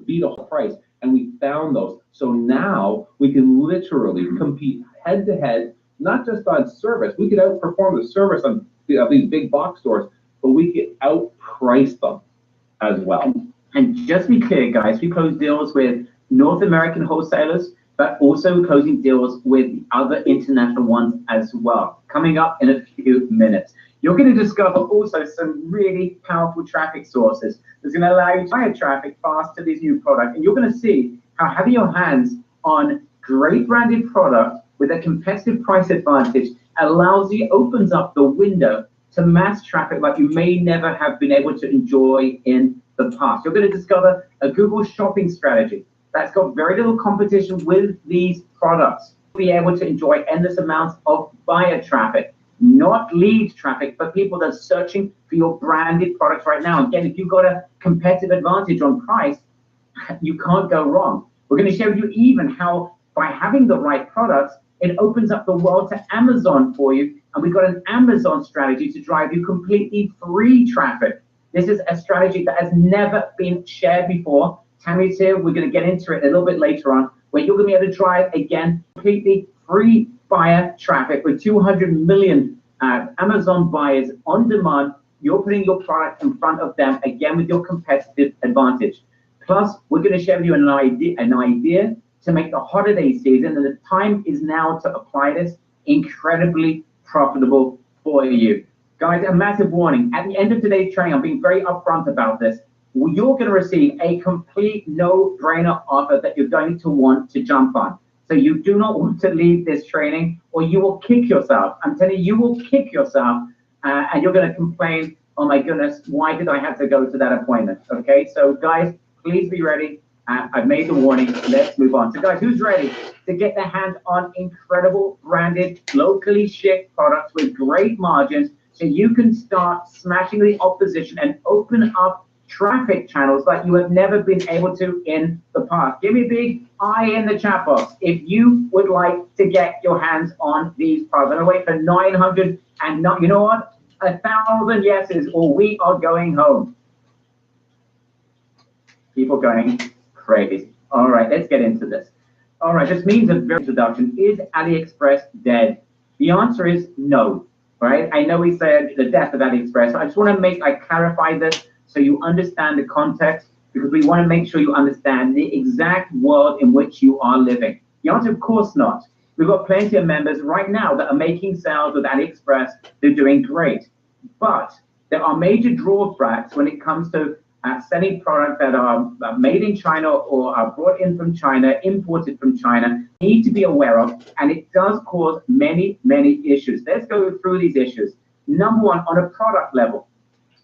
beat a price, and we found those. So now we can literally compete head to head, not just on service. We could outperform the service of these big box stores, but we could outprice them as well. And just to be clear, guys, we close deals with North American wholesalers, but also closing deals with other international ones as well. Coming up in a few minutes, you're going to discover also some really powerful traffic sources that's going to allow you to buy traffic fast to these new products. And you're going to see how having your hands on great branded product with a competitive price advantage allows you, opens up the window to mass traffic like you may never have been able to enjoy in the past. You're going to discover a Google shopping strategy that's got very little competition with these products. Be able to enjoy endless amounts of buyer traffic, not lead traffic, but people that are searching for your branded products right now. Again, if you've got a competitive advantage on price, you can't go wrong. We're going to show you even how by having the right products, it opens up the world to Amazon for you. And we've got an Amazon strategy to drive you completely free traffic. This is a strategy that has never been shared before. Tammy's here. We're going to get into it a little bit later on, where you're going to be able to drive, again, completely free buyer traffic with 200 million Amazon buyers on demand. You're putting your product in front of them, again, with your competitive advantage. Plus, we're going to share with you an idea to make the holiday season, and the time is now to apply this, incredibly profitable for you. Guys, a massive warning. At the end of today's training, I'm being very upfront about this. You're going to receive a complete no-brainer offer that you're going to want to jump on. So you do not want to leave this training or you will kick yourself. I'm telling you, you will kick yourself and you're going to complain, oh my goodness, why did I have to go to that appointment? Okay, so guys, please be ready. I've made the warning. Let's move on. So guys, who's ready to get their hands on incredible branded, locally shipped products with great margins so you can start smashing the opposition and open up traffic channels like you have never been able to in the past? Give me a big I in the chat box if you would like to get your hands on these products. I'm gonna wait for 900 and not, you know what? 1,000 yeses or we are going home. People going crazy. All right, let's get into this. All right, this means a very introduction. Is AliExpress dead? The answer is no, right? I know we said the death of AliExpress. I just want to clarify this so you understand the context, because we want to make sure you understand the exact world in which you are living. The answer, of course not. We've got plenty of members right now that are making sales with AliExpress. They're doing great. But there are major drawbacks when it comes to selling products that are made in China or are brought in from China, imported from China, need to be aware of, and it does cause many, many issues. Let's go through these issues. Number one, on a product level,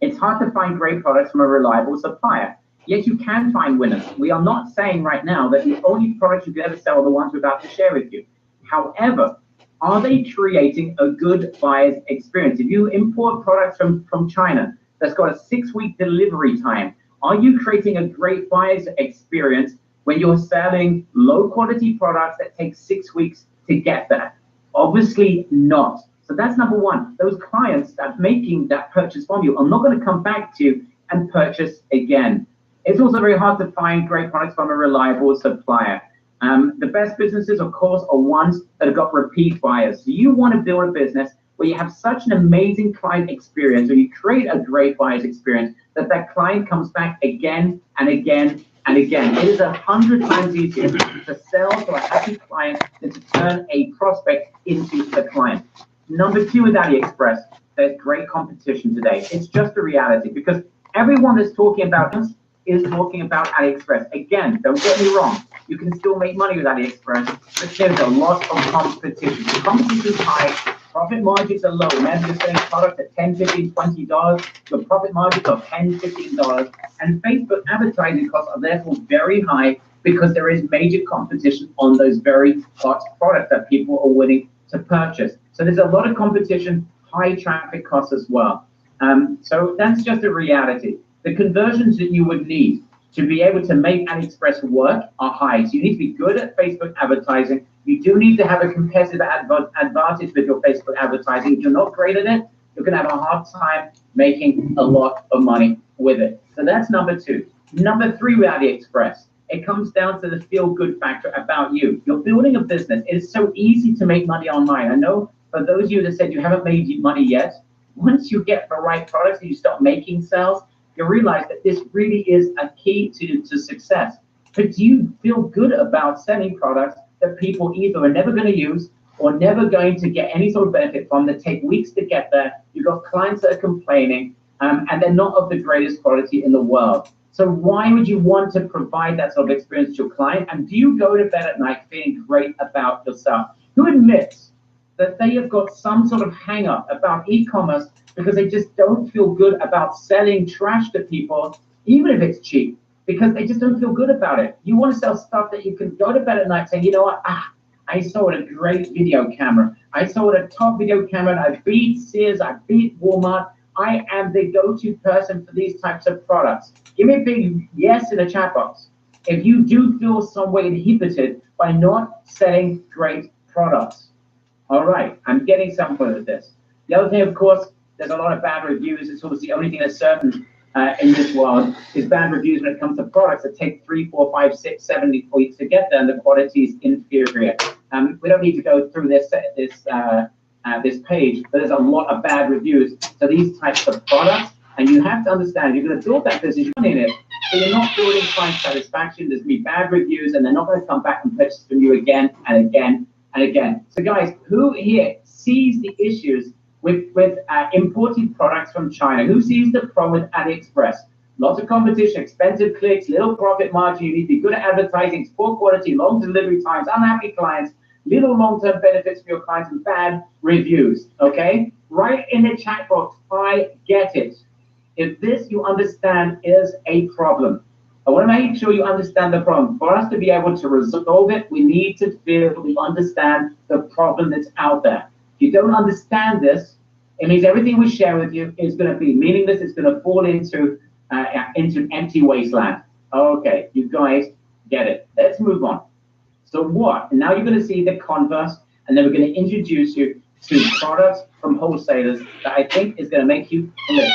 it's hard to find great products from a reliable supplier. Yes, you can find winners. We are not saying right now that the only products you can ever sell are the ones we're about to share with you. However, are they creating a good buyer's experience? If you import products from China that's got a 6-week delivery time, are you creating a great buyer's experience when you're selling low quality products that take 6 weeks to get there? Obviously not. So that's number one. Those clients that are making that purchase from you are not going to come back to you and purchase again. It's also very hard to find great products from a reliable supplier. The best businesses, of course, are ones that have got repeat buyers. So you want to build a business where you have such an amazing client experience, or you create a great buyer's experience, that client comes back again and again and again. It is 100 times easier to sell to a happy client than to turn a prospect into a client. Number two with AliExpress, there's great competition today. It's just a reality, because everyone that's talking about this is talking about AliExpress. Again, don't get me wrong, you can still make money with AliExpress, but there's a lot of competition. The competition is high, profit margins are low. Imagine you're selling products at $10, $15, $20, the profit margins are $10, $15, and Facebook advertising costs are therefore very high because there is major competition on those very hot products that people are willing to purchase. So there's a lot of competition, high traffic costs as well. So that's just a reality. The conversions that you would need to be able to make AliExpress work are high. So you need to be good at Facebook advertising. You do need to have a competitive advantage with your Facebook advertising. If you're not great at it, you're going to have a hard time making a lot of money with it. So that's number two. Number three with AliExpress, It comes down to the feel-good factor about you. You're building a business. It is so easy to make money online. I know for those of you that said you haven't made money yet, once you get the right products and you start making sales, you realize that this really is a key to success. But do you feel good about selling products that people either are never going to use or never going to get any sort of benefit from, that take weeks to get there? You've got clients that are complaining, and they're not of the greatest quality in the world. So why would you want to provide that sort of experience to your client? And do you go to bed at night feeling great about yourself? Who admits that they have got some sort of hang up about e-commerce because they just don't feel good about selling trash to people, even if it's cheap, because they just don't feel good about it? You want to sell stuff that you can go to bed at night saying, you know what, I sold a great video camera. I sold a top video camera, and I beat Sears, I beat Walmart. I am the go-to person for these types of products. Give me a big yes in the chat box if you do feel some way inhibited by not selling great products. All right, I'm getting somewhere with this. The other thing, of course, there's a lot of bad reviews. It's almost the only thing that's certain in this world is bad reviews when it comes to products that take 3, 4, 5, 6, 7 weeks to get there, and the quality is inferior. We don't need to go through this page, but there's a lot of bad reviews for these types of products, and you have to understand you're going to build that business, you're in it, but you're not building client satisfaction. There's going to be bad reviews, and they're not going to come back and purchase from you again and again and again. So guys, who here sees the issues with imported products from China? Who sees the problem with AliExpress? Lots of competition, expensive clicks, little profit margin. You need to be good at advertising, poor quality, long delivery times, unhappy clients, little long-term benefits for your clients, and bad reviews, okay? Right in the chat box, I get it. If this, you understand, is a problem, I want to make sure you understand the problem. For us to be able to resolve it, we need to feel we understand the problem that's out there. If you don't understand this, it means everything we share with you is going to be meaningless. It's going to fall into an empty wasteland. Okay, you guys get it. Let's move on. So what? And now you're going to see the converse, and then we're going to introduce you to products from wholesalers that I think is going to make you flip.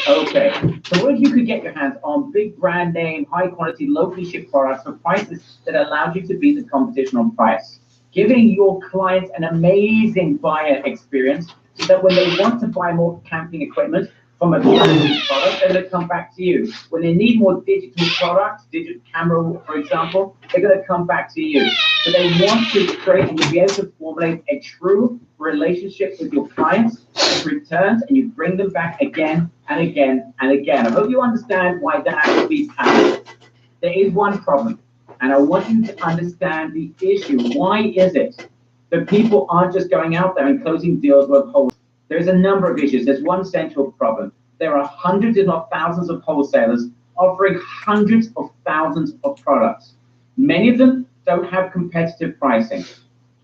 Okay, so what if you could get your hands on big brand name, high quality, locally shipped products for prices that allowed you to beat the competition on price, giving your clients an amazing buyer experience so that when they want to buy more camping equipment from a branded product, they're going to come back to you. When they need more digital products, digital camera, for example, they're going to come back to you. So they want to create and be able to formulate a true relationship with your clients that returns, and you bring them back again and again and again. I hope you understand why that actually happens. There is one problem, and I want you to understand the issue. Why is it that people aren't just going out there and closing deals with wholesalers? There's a number of issues. There's one central problem. There are hundreds, if not thousands, of wholesalers offering hundreds of thousands of products. Many of them don't have competitive pricing.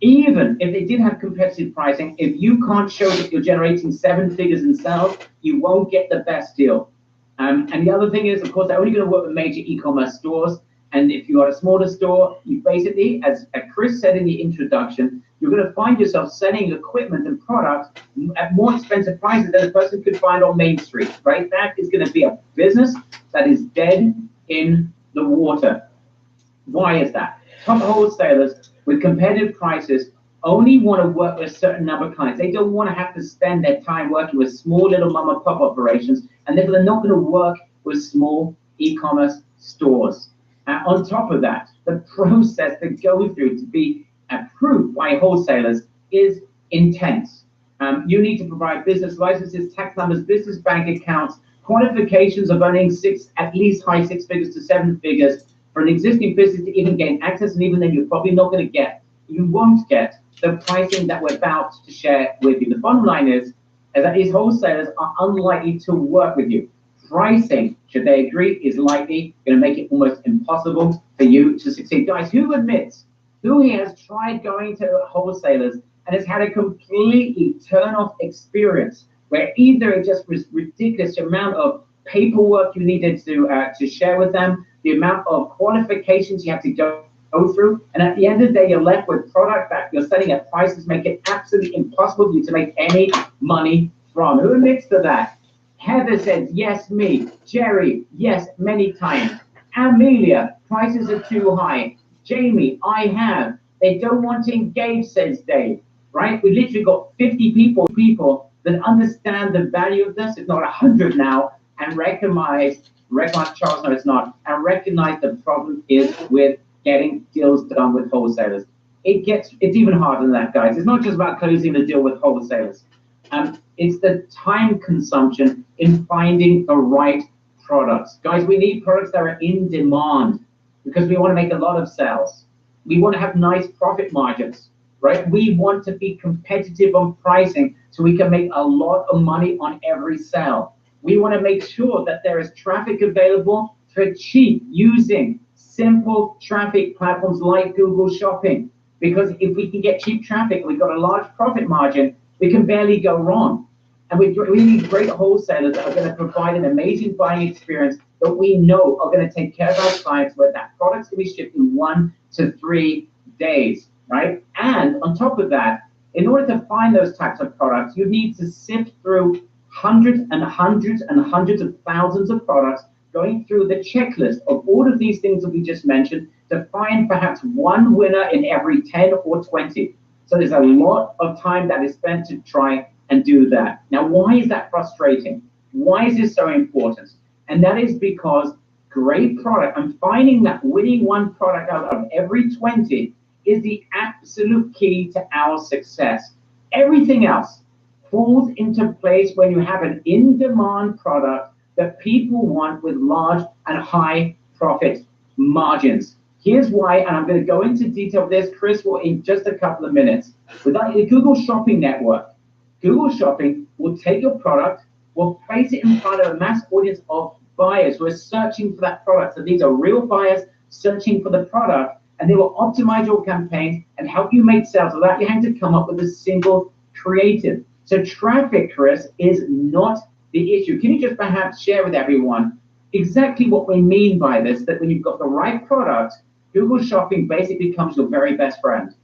Even if they did have competitive pricing, if you can't show that you're generating 7 figures in sales, you won't get the best deal. And the other thing is, of course, they're only going to work with major e-commerce stores. And if you've got a smaller store, you basically, as Chris said in the introduction, you're going to find yourself selling equipment and products at more expensive prices than a person could find on Main Street, right? That is going to be a business that is dead in the water. Why is that? Top wholesalers with competitive prices only want to work with a certain number of clients. They don't want to have to spend their time working with small little mom and pop operations, and therefore they're not going to work with small e-commerce stores. On top of that, the process to go through to be approved by wholesalers is intense. You need to provide business licenses, tax numbers, business bank accounts, qualifications of earning at least high 6 figures to 7 figures for an existing business to even gain access, and even then you're probably not going to get, you won't get the pricing that we're about to share with you. The bottom line is that these wholesalers are unlikely to work with you. Pricing, should they agree, is likely going to make it almost impossible for you to succeed. Guys, who admits, who here has tried going to wholesalers and has had a completely turn-off experience where either it just was ridiculous amount of paperwork you needed to share with them, the amount of qualifications you have to go through, and at the end of the day, you're left with product that you're selling at prices make it absolutely impossible for you to make any money from. Who admits to that? Heather says, yes, me. Jerry, yes, many times. Amelia, prices are too high. Jamie, I have. They don't want to engage, says Dave. Right? We literally got 50 people that understand the value of this, if not 100 now, and recognize Charles, no, it's not, and recognize the problem is with getting deals done with wholesalers. It's even harder than that, guys. It's not just about closing the deal with wholesalers. It's the time consumption in finding the right products. Guys, we need products that are in demand because we want to make a lot of sales. We want to have nice profit margins, right? We want to be competitive on pricing so we can make a lot of money on every sale. We want to make sure that there is traffic available for cheap using simple traffic platforms like Google Shopping. Because if we can get cheap traffic, we've got a large profit margin, we can barely go wrong. And we need great wholesalers that are going to provide an amazing buying experience that we know are going to take care of our clients, where that product's going to be shipped in 1 to 3 days, right? And on top of that, in order to find those types of products, you need to sift through hundreds and hundreds and hundreds of thousands of products, going through the checklist of all of these things that we just mentioned to find perhaps one winner in every 10 or 20. So there's a lot of time that is spent to try and do that. Now, why is that frustrating? Why is this so important? And that is because great product and finding that winning one product out of every 20 is the absolute key to our success. Everything else falls into place when you have an in-demand product that people want with large and high profit margins. Here's why, and I'm going to go into detail of this. Chris will in just a couple of minutes. With the Google Shopping Network, Google Shopping will take your product, will place it in front of a mass audience of buyers who are searching for that product. So these are real buyers searching for the product, and they will optimize your campaigns and help you make sales without you having to come up with a single creative. So traffic, Chris, is not the issue. Can you just perhaps share with everyone exactly what we mean by this, that when you've got the right product, Google Shopping basically becomes your very best friend?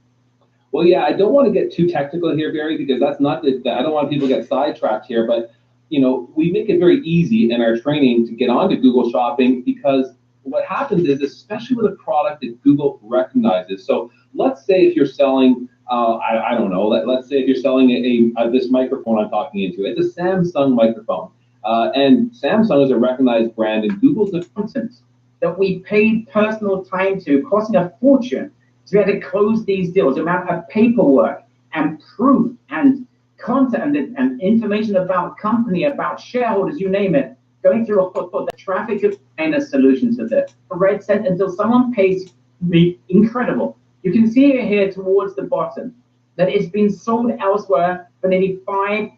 Well, yeah, I don't want to get too technical here, Barry, because that's not I don't want people to get sidetracked here, but we make it very easy in our training to get onto Google Shopping, because what happens is, especially with a product that Google recognizes. So let's say if you're selling, I don't know, let's say if you're selling this microphone I'm talking into, it's a Samsung microphone. And Samsung is a recognized brand, and Google's the content that we paid personal time to, costing a fortune to be able to close these deals, the amount of paperwork and proof and content and information about company, about shareholders, you name it, going through the traffic and a solution to this. Red said, until someone pays me, incredible. You can see it here towards the bottom that it's been sold elsewhere for nearly $5,000,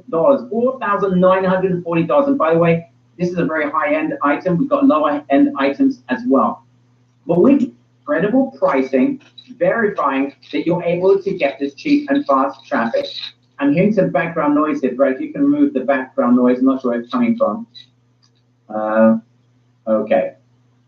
$4,940. And by the way, this is a very high-end item. We've got lower-end items as well. But with credible pricing, verifying that you're able to get this cheap and fast traffic. I'm hearing some background noise here, Brett. If you can remove the background noise, I'm not sure where it's coming from. Okay.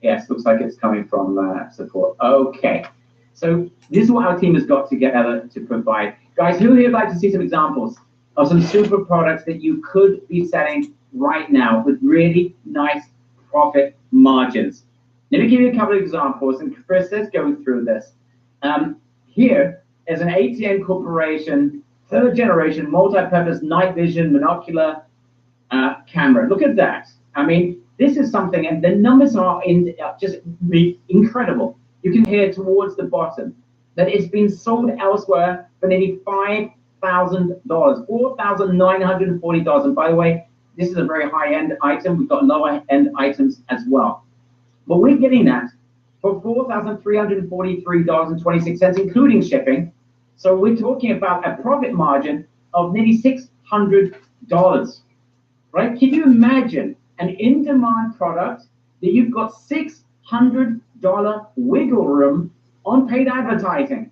Yes, looks like it's coming from support. Okay. So this is what our team has got together to provide. Guys, who here would like to see some examples of some super products that you could be selling right now with really nice profit margins? Let me give you a couple of examples, and Chris, let's go through this. Here is an ATN Corporation, third generation, multi-purpose night vision monocular camera. Look at that. I mean, this is something, and the numbers are just incredible. You can hear towards the bottom that it's been sold elsewhere for nearly $5,000, $4,940. And by the way, this is a very high-end item. We've got lower-end items as well. But we're getting that for $4,343.26, including shipping. So we're talking about a profit margin of nearly $600, right? Can you imagine an in-demand product that you've got $600 wiggle room on paid advertising,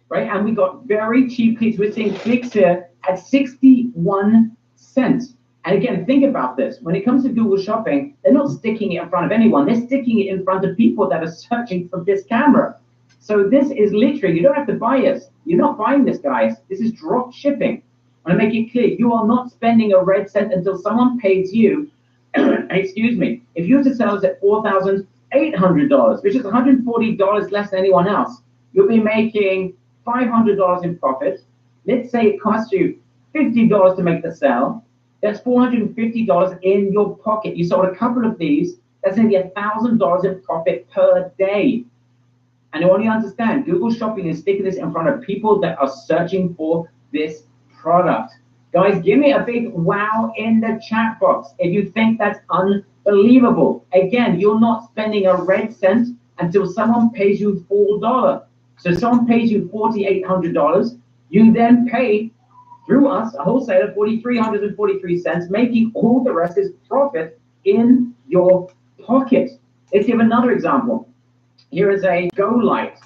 right? And we got very cheap clicks. We're seeing clicks here at 61 cents. And again, think about this. When it comes to Google Shopping, they're not sticking it in front of anyone. They're sticking it in front of people that are searching for this camera. So this is literally, you don't have to buy it. You're not buying this, guys. This is drop shipping. I want to make it clear. You are not spending a red cent until someone pays you. Excuse me. If you were to sell us at $4,000 $800, which is $140 less than anyone else. You'll be making $500 in profit. Let's say it costs you $50 to make the sale. That's $450 in your pocket. You sold a couple of these. That's nearly $1,000 in profit per day. And I want you to understand, Google Shopping is sticking this in front of people that are searching for this product. Guys, give me a big wow in the chat box if you think that's unbelievable. Again, you're not spending a red cent until someone pays you $4. So someone pays you $4,800. You then pay through us, a wholesaler, $4,343, making all the rest is profit in your pocket. Let's give another example. Here is a Go Light,